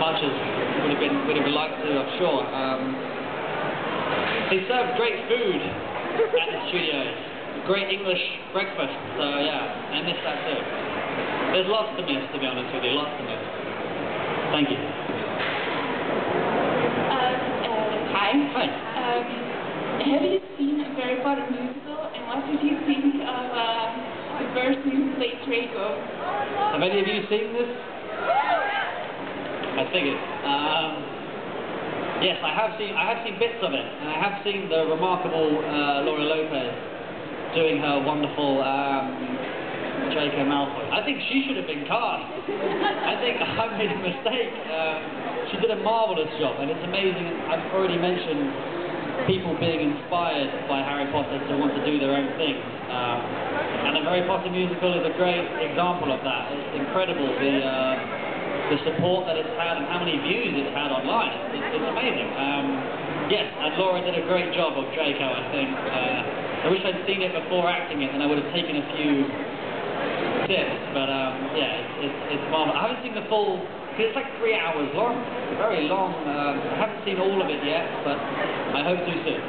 much as would have liked to, I'm sure. They serve great food at the studios, great English breakfast, so yeah, I miss that too. There's lots to miss, to be honest with you, lots to miss. Thank you. Hi. Hi. Have you seen a Harry Potter musical, and what did you think of the person who played Draco? Have any of you seen this? I figured. Yes, I have seen bits of it, and I have seen the remarkable Laura Lopez doing her wonderful Draco Malfoy. I think she should have been cast. I think I made a mistake. She did a marvelous job, and it's amazing. I've already mentioned people being inspired by Harry Potter to want to do their own things. And the Harry Potter musical is a great example of that. It's incredible the support that it's had and how many views it's had online. It's amazing. Yes, and Laura did a great job of Draco, I think. I wish I'd seen it before acting it, and I would have taken a few tips. But yeah, it's marvelous. I haven't seen the full, because it's like 3 hours long. It's very long. I haven't seen all of it yet, but I hope to soon.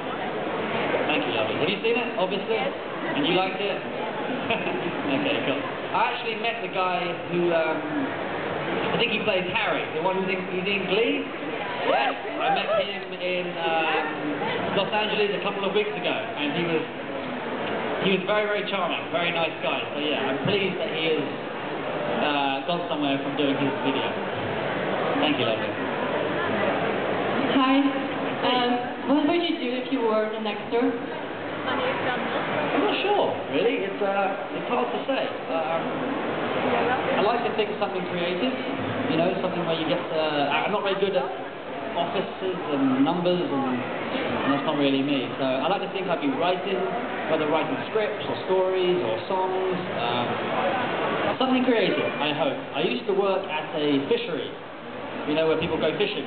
Thank you, lovely. Have you seen it, obviously? Yes. And you liked it? Okay, cool. I actually met the guy who, I think he plays Harry, the one he's in Glee. Yes, I met him in Los Angeles a couple of weeks ago, and he was very, very charming, very nice guy. So yeah, I'm pleased that he has gone somewhere from doing his video. Thank you, lovely. Hi. What would you do if you were an actor? I'm not sure, really. It's hard to say. I like to think something creative, you know, something where you get I'm not very good at offices and numbers, and that's not really me. So I like to think I'd be writing, whether writing scripts or stories or songs, something creative, I hope. I used to work at a fishery, you know, where people go fishing.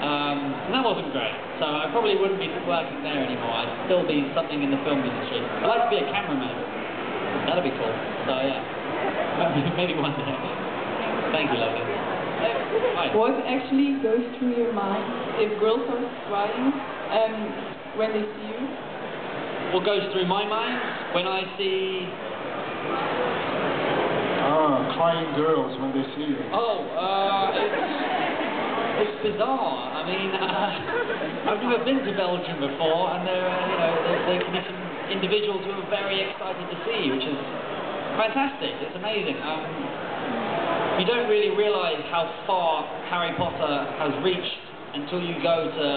And that wasn't great, so I probably wouldn't be working there anymore. I'd still be something in the film industry. I'd like to be a cameraman. That'd be cool. So yeah, maybe one day. Thank you, lovely. Hi. What actually goes through your mind if girls are crying when they see you? What goes through my mind when I see... crying girls when they see you. Oh, it's bizarre. I mean, I've never been to Belgium before, and there can be some individuals who are very excited to see you, which is fantastic. It's amazing. You don't really realise how far Harry Potter has reached until you go to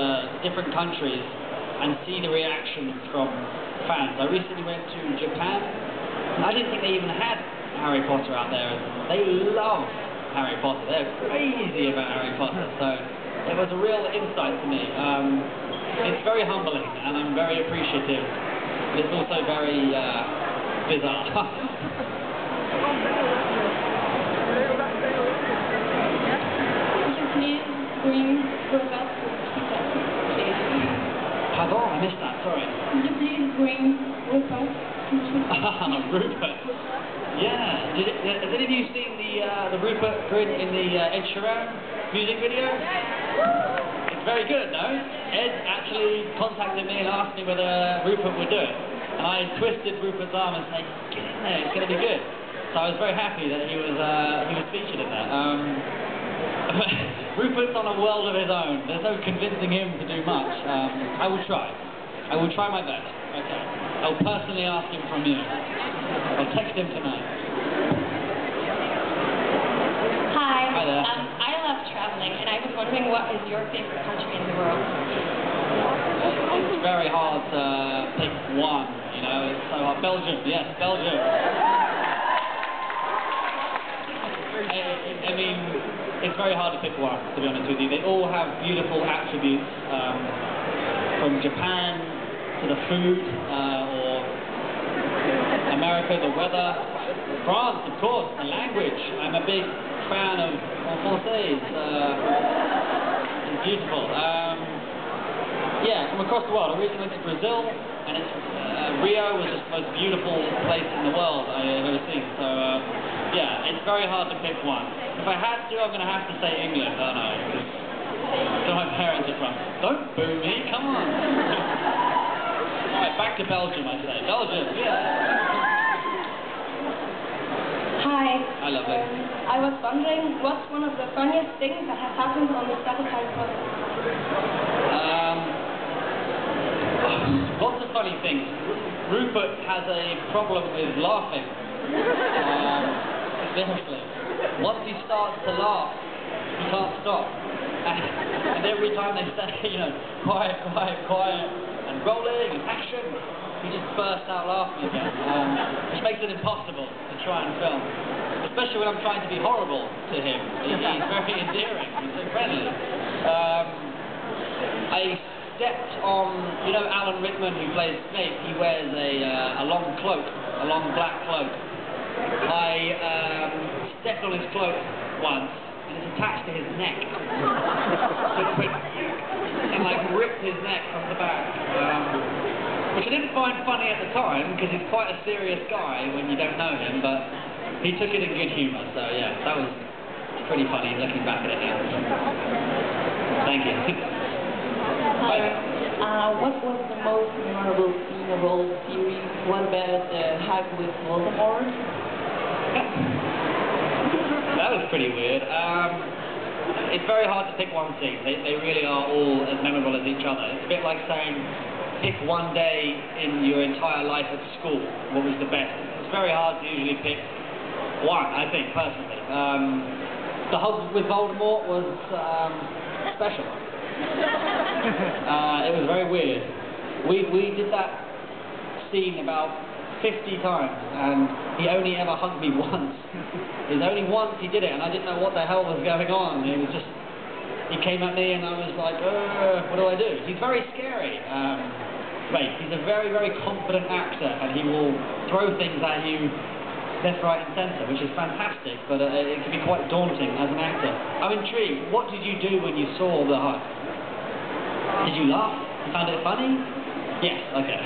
different countries and see the reactions from fans. I recently went to Japan, and I didn't think they even had Harry Potter out there. They love Harry Potter. They're crazy about Harry Potter. So it was a real insight to me. It's very humbling, and I'm very appreciative, but it's also very bizarre. Pardon? I missed that, sorry. Could you please bring Rupert? Rupert. Yeah. Has any of you seen the Rupert grin in the Ed Sheeran music video? It's very good, no? Ed actually contacted me and asked me whether Rupert would do it. And I twisted Rupert's arm and said, get in there, it's going to be good. So I was very happy that he was featured in that. Rupert's on a world of his own. There's no convincing him to do much. I will try. I will try my best. Okay. I'll personally ask him from you. I'll text him tonight. Hi. Hi there. I love traveling, and I was wondering what is your favorite country in the world? It's very hard to pick one, you know. It's so hard. Belgium, yes, Belgium. I mean, it's very hard to pick one, to be honest with you. They all have beautiful attributes, from Japan to the food, or America, the weather. France, of course, the language. I'm a big fan of Francais. It's beautiful. Yeah, from across the world. I recently went to Brazil, and Rio was just the most beautiful place in the world I've ever seen. So, yeah, it's very hard to pick one. If I had to, I'm going to have to say England, aren't I? the front. Don't boo me, come on. Alright, back to Belgium, I say. Belgium, yeah. Hi. Hi, lovely. I was wondering, what's one of the funniest things that has happened on the F.A.C.T.S Lots of funny things. Rupert has a problem with laughing. Seriously. Once he starts to laugh, he can't stop. And every time they say, you know, quiet, quiet, quiet, and rolling, and action, he just bursts out laughing again, which makes it impossible to try and film. Especially when I'm trying to be horrible to him. He's very endearing, he's so friendly. I stepped on, you know Alan Rickman who plays Snape, he wears a long cloak, a long black cloak. I stepped on his cloak once, and it's attached to his neck. And like ripped his neck from the back. Which I didn't find funny at the time, because he's quite a serious guy when you don't know him, but he took it in good humour, so yeah, that was pretty funny looking back at it now. Thank you. What was the most memorable scene of all the series? What about the hug with Voldemort? That was pretty weird. It's very hard to pick one scene. They really are all as memorable as each other. It's a bit like saying, pick one day in your entire life at school, what was the best? It's very hard to usually pick one, I think, personally. The hug with Voldemort was special. It was very weird. We did that scene about 50 times, and he only ever hugged me once. It was only once he did it, and I didn't know what the hell was going on. It was just, he came at me, and I was like, what do I do? He's very scary. He's a very, very confident actor, and he will throw things at you left, right, and centre, which is fantastic, but it can be quite daunting as an actor. I'm intrigued. What did you do when you saw the hug? Did you laugh? You found it funny? Yes, okay.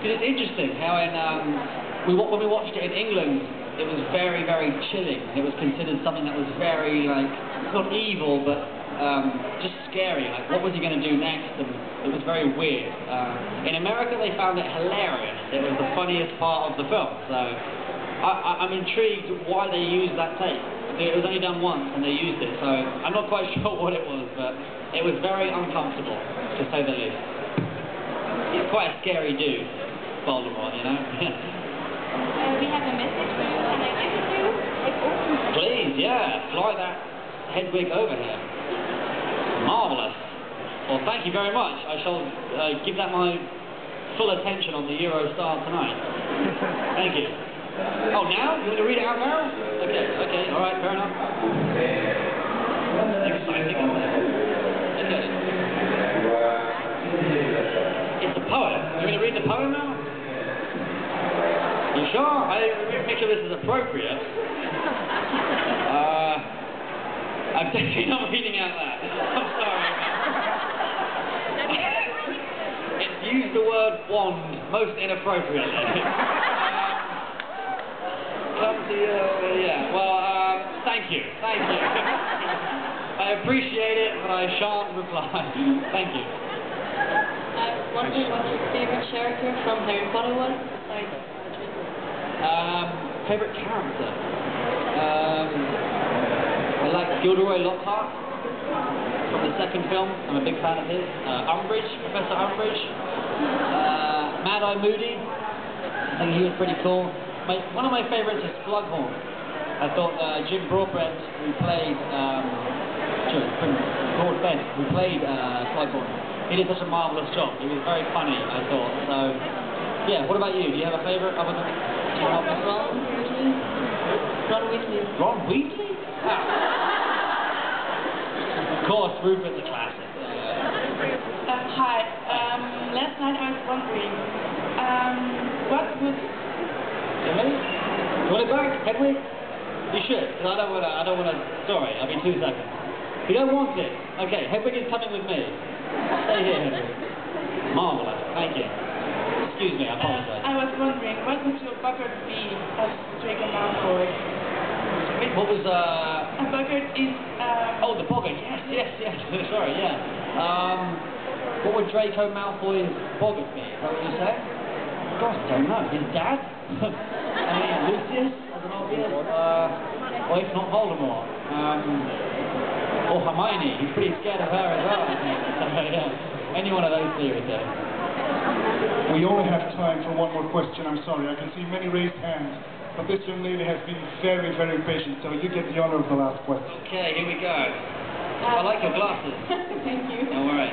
Because it's interesting how when we watched it in England, it was very, very chilling. It was considered something that was very, like, not evil, but just scary. Like, what was he going to do next? And it was very weird. In America, they found it hilarious. It was the funniest part of the film. So I'm intrigued why they used that tape. It was only done once, and they used it. So I'm not quite sure what it was, but it was very uncomfortable, to say the least. He's quite a scary dude, Voldemort, you know? We have a message for you. Can I give it to you? Please, yeah, fly that Hedwig over here. Marvellous. Well, thank you very much. I shall give that my full attention on the Eurostar tonight. Thank you. Oh, now? You want to read it out now? Okay, alright, fair enough. Exciting, isn't it? Okay. It's a poem. You want to read the poem now? You sure? I make sure this is appropriate. I'm definitely not reading out that. I'm sorry. It's used the word wand most inappropriately. Yeah, well, thank you. I appreciate it, but I shan't reply. Thank you. I was wondering what your favorite character from Harry Potter was, besides favorite character? I like Gilderoy Lockhart from the second film. I'm a big fan of his. Umbridge, Professor Umbridge. Mad-Eye Moody. I think he was pretty cool. One of my favourites is Slughorn. I thought Jim Broadbent, who played Slughorn, he did such a marvellous job. He was very funny, I thought. So, yeah. What about you? Do you have a favourite other than Ron Weasley? Ron Weasley? Of course, Rupert's a classic. Hi. Last night I was wondering, what would... Hedwig? You want it back, Hedwig? You should, because I don't want to... Sorry, I'll be 2 seconds. You don't want it? Okay, Hedwig is coming with me. Stay here, Hedwig. Marvellous, thank you. Excuse me, I apologise. I was wondering, what would your bucket be as Draco Malfoy? What was A boggart is... Oh, the boggart, yes. Sorry, yeah. What would Draco Malfoy's boggart be? Is that what you say? Gosh, I don't know. His dad? I mean, Lucius, as an obvious. Or if not Voldemort. Or Hermione. He's pretty scared of her as well, I think. So, yeah. Any one of those three would do. We only have time for one more question, I'm sorry. I can see many raised hands, but this young lady has been very, very patient, so you get the honor of the last question. Okay, here we go. I like your glasses. Thank you. Don't worry.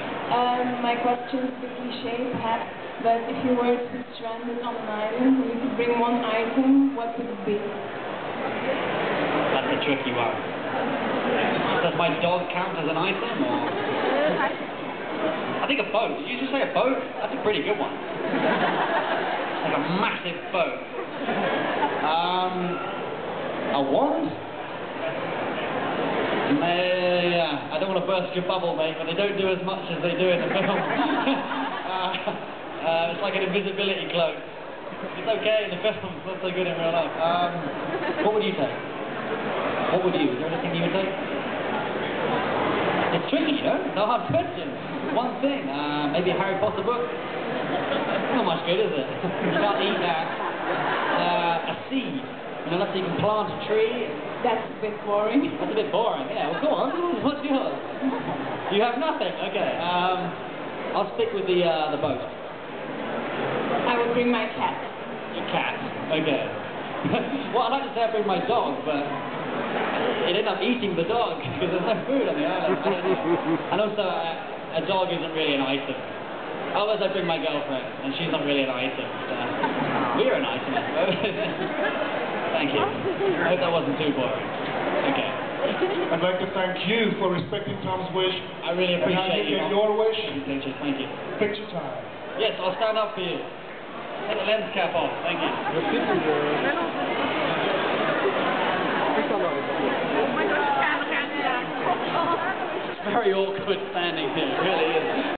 My question is a cliche, perhaps, but if you were to be stranded on an island and you could bring one item, what would it be? That's a tricky one. Does my dog count as an item, or...? I think a boat. Did you just say a boat? That's a pretty good one. Like a massive boat. A wand? Yeah, I don't want to burst your bubble, mate, but they don't do as much as they do in the film. It's like an invisibility cloak. It's okay in the film, it's not so good in real life. What would you take? What would you? Is there anything you would take? It's tricky, you know? It's a hard question. One thing, maybe a Harry Potter book? Not much good, is it? You can't eat that. A seed. You know, unless you can plant a tree. That's a bit boring. That's a bit boring, yeah. Well, go on. What's yours? You have nothing? Okay. I'll stick with the boat. I would bring my cat. Your cat? Okay. Well, I'd like to say I'd bring my dog, but it ended up eating the dog because there's no food on the island. I don't know. And also, a dog isn't really an item. Otherwise, I'd bring my girlfriend, and she's not really an item. So we're an item, I suppose. Thank you. I hope that wasn't too boring. Okay. I'd like to thank you for respecting Tom's wish. I really appreciate you. And your wish. Thank you. Picture time. Yes, I'll stand up for you. Take the lens cap off. Thank you. It's very awkward standing here. It really is.